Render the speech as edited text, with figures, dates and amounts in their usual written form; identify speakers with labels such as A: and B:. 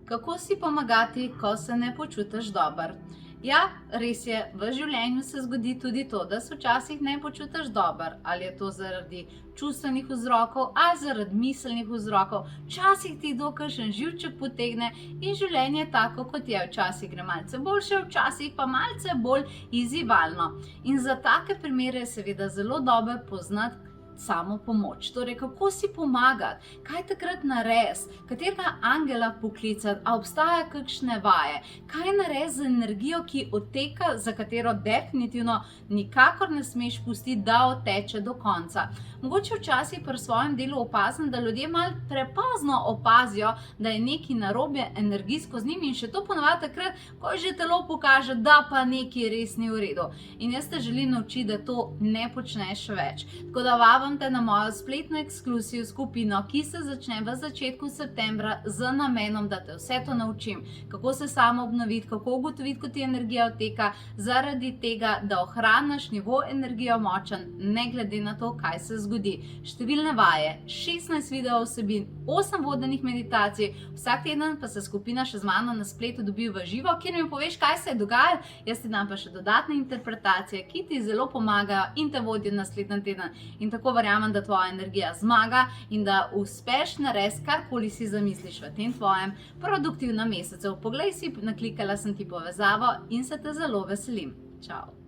A: Kako si pomagati, ko se ne počutiš dobro? Ja, res je, v življenju se zgodi tudi to, da se včasih ne počutiš dobro. Ali je to zaradi čustvenih vzrokov ali zaradi miselnih vzrokov. Včasih ti kakšen živček potegne in življenje je tako, kot je. Včasih gre malce boljše, včasih pa malce bolj izzivalno. In za take primere je seveda zelo dobro poznati samo pomoč. Torej, kako si pomagati, kaj takrat narediti, katerega angela poklicati, a obstaja kakšne vaje, kaj narediti z energijo, ki odteka, za katero definitivno nikakor ne smeš pustiti, da odteče do konca. Mogoče včasih pri svojem delu opazim, da ljudje malo prepozno opazijo, da je nekaj narobe energijsko z njimi in še to ponavadi takrat, ko že telo pokaže, da pa nekaj res ni v redu. In jaz te želim naučiti, da to ne počneš več. Tako da vabim te na mojo spletno ekskluziv skupino, ki se začne v začetku septembra z namenom, da te vse to naučim, kako se samo obnoviti, kako ugotoviti, ko ti energija odteka, zaradi tega, da ohraniš nivo energije močen, ne glede na to, kaj se zgodi. Številne vaje, 16 video vsebin, 8 vodenih meditacij, vsak teden pa se skupina še z mano na spletu dobi v živo, kjer mi poveš, kaj se je dogajalo, jaz ti dam pa še dodatne interpretacije, ki ti zelo pomagajo in te vodijo naslednji teden. In tako verjamem, da tvoja energija zmaga in da uspeš narediti, karkoli si zamisliš v tem tvojem produktivnem mesecu. Poglej si, naklikala sem ti povezavo in se te zelo veselim. Čau!